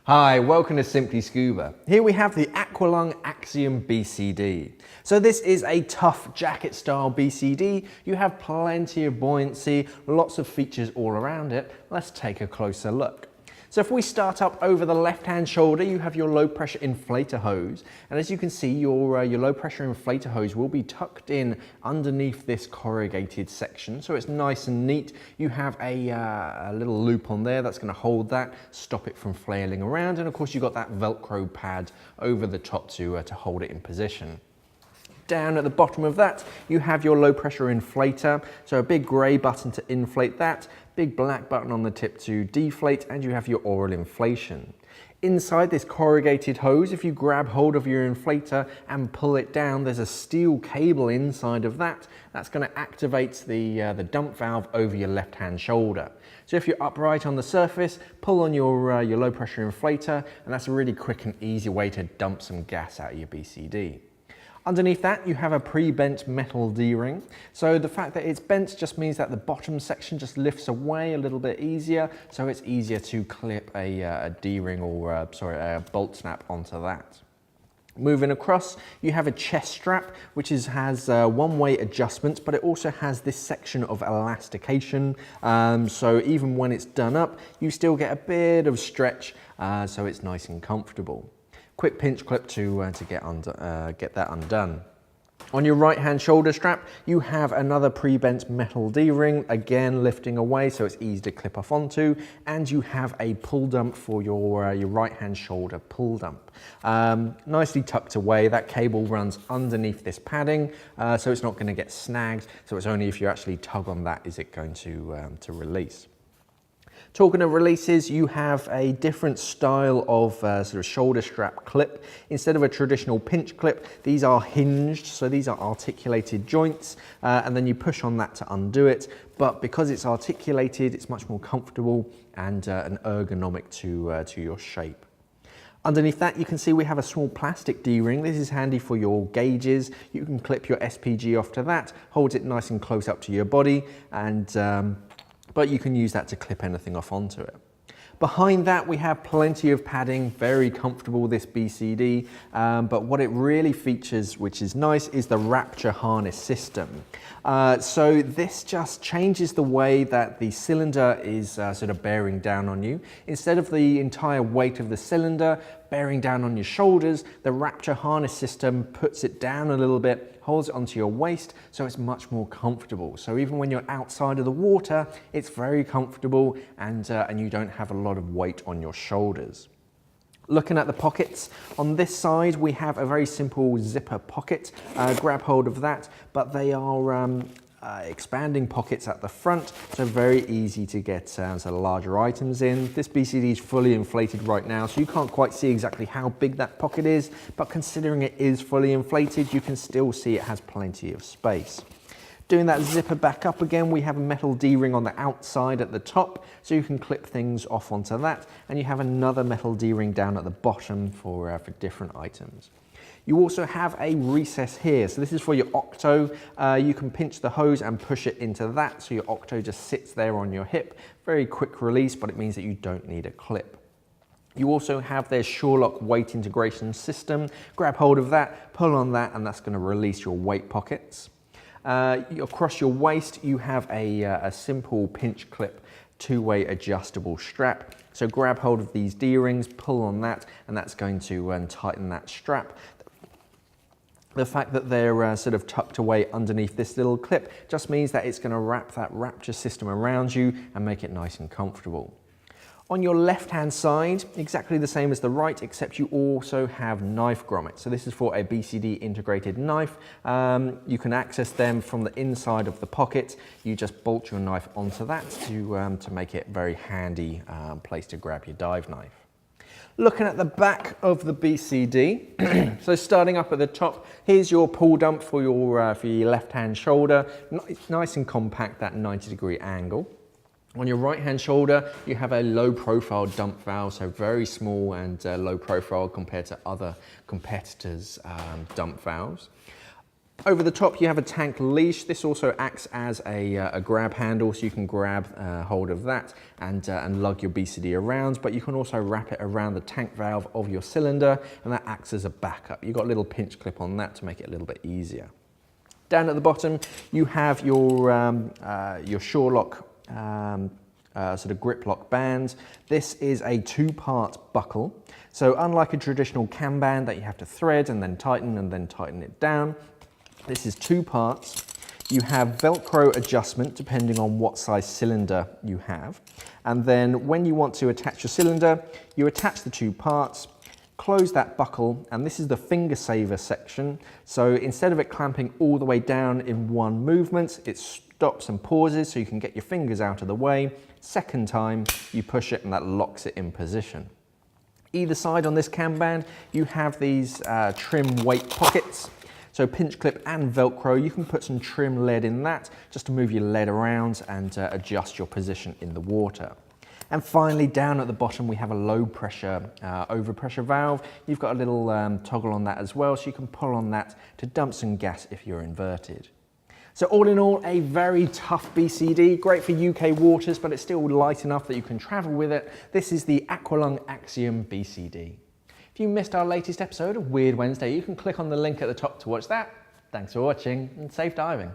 Hi, welcome to Simply Scuba. Here we have the Aqua Lung Axiom BCD. So this is a tough jacket style BCD. You have plenty of buoyancy, lots of features all around it. Let's take a closer look. So if we start up over the left-hand shoulder, you have your low pressure inflator hose. And as you can see, your low pressure inflator hose will be tucked in underneath this corrugated section. So it's nice and neat. You have a little loop on there that's gonna hold that, stop it from flailing around. And of course, you've got that Velcro pad over the top to hold it in position. Down at the bottom of that, you have your low pressure inflator. So a big gray button to inflate that, big black button on the tip to deflate, and you have your oral inflation. Inside this corrugated hose, if you grab hold of your inflator and pull it down, there's a steel cable inside of that. That's going to activate the dump valve over your left-hand shoulder. So if you're upright on the surface, pull on your low pressure inflator, and that's a really quick and easy way to dump some gas out of your BCD. Underneath that, you have a pre-bent metal D-ring. So the fact that it's bent just means that the bottom section just lifts away a little bit easier, so it's easier to clip a D-ring or a bolt snap onto that. Moving across, you have a chest strap, which has one-way adjustments, but it also has this section of elastication. So even when it's done up, you still get a bit of stretch, so it's nice and comfortable. Quick pinch clip to get that undone. On your right hand shoulder strap, you have another pre-bent metal D-ring, again lifting away so it's easy to clip off onto, and you have a pull dump for your right hand shoulder pull dump. Nicely tucked away, that cable runs underneath this padding, so it's not going to get snagged, so it's only if you actually tug on that is it going to release. Talking of releases, you have a different style of sort of shoulder strap clip. Instead of a traditional pinch clip, these are hinged, so these are articulated joints, and then you push on that to undo it. But because it's articulated, it's much more comfortable and ergonomic to your shape. Underneath that, you can see we have a small plastic D-ring. This is handy for your gauges. You can clip your SPG off to that, holds it nice and close up to your body, and but you can use that to clip anything off onto it. Behind that, we have plenty of padding, very comfortable, this BCD, but what it really features, which is nice, is the Rapture Harness system. So this just changes the way that the cylinder is sort of bearing down on you. Instead of the entire weight of the cylinder bearing down on your shoulders, the Rapture Harness system puts it down a little bit, holds it onto your waist, so it's much more comfortable. So even when you're outside of the water, it's very comfortable, and you don't have a lot of weight on your shoulders. Looking at the pockets, on this side we have a very simple zipper pocket. Grab hold of that, but they are expanding pockets at the front, so very easy to get sort of larger items in. This BCD is fully inflated right now, so you can't quite see exactly how big that pocket is, but considering it is fully inflated, you can still see it has plenty of space. Doing that zipper back up again, we have a metal D-ring on the outside at the top, so you can clip things off onto that, and you have another metal D-ring down at the bottom for different items. You also have a recess here, so this is for your octo. You can pinch the hose and push it into that, so your octo just sits there on your hip. Very quick release, but it means that you don't need a clip. You also have their SureLock weight integration system. Grab hold of that, pull on that, and that's going to release your weight pockets. Across your waist, you have a simple pinch clip, two-way adjustable strap. So grab hold of these D-rings, pull on that, and that's going to tighten that strap. The fact that they're sort of tucked away underneath this little clip just means that it's going to wrap that Rapture system around you and make it nice and comfortable. On your left-hand side, exactly the same as the right, except you also have knife grommets. So this is for a BCD integrated knife. You can access them from the inside of the pocket. You just bolt your knife onto that to make it a very handy place to grab your dive knife. Looking at the back of the BCD, so starting up at the top, here's your pull dump for your left-hand shoulder. Nice and compact, that 90-degree angle. On your right-hand shoulder, you have a low-profile dump valve, so very small and low profile compared to other competitors' dump valves. Over the top you have a tank leash. This also acts as a grab handle, so you can grab hold of that and lug your BCD around, but you can also wrap it around the tank valve of your cylinder, and that acts as a backup. You've got a little pinch clip on that to make it a little bit easier. Down at the bottom you have your shore lock sort of grip lock band. This is a 2-part buckle. So unlike a traditional cam band that you have to thread and then tighten it down, this is 2 parts. You have Velcro adjustment depending on what size cylinder you have. And then when you want to attach your cylinder, you attach the 2 parts, close that buckle, and this is the finger saver section. So instead of it clamping all the way down in one movement, it stops and pauses so you can get your fingers out of the way. Second time, you push it and that locks it in position. Either side on this cam band, you have these trim weight pockets. So pinch clip and Velcro, you can put some trim lead in that just to move your lead around and adjust your position in the water. And finally, down at the bottom, we have a low pressure overpressure valve. You've got a little toggle on that as well, so you can pull on that to dump some gas if you're inverted. So all in all, a very tough BCD, great for UK waters, but it's still light enough that you can travel with it. This is the Aqua Lung Axiom BCD. If you missed our latest episode of Weird Wednesday, you can click on the link at the top to watch that. Thanks for watching and safe diving.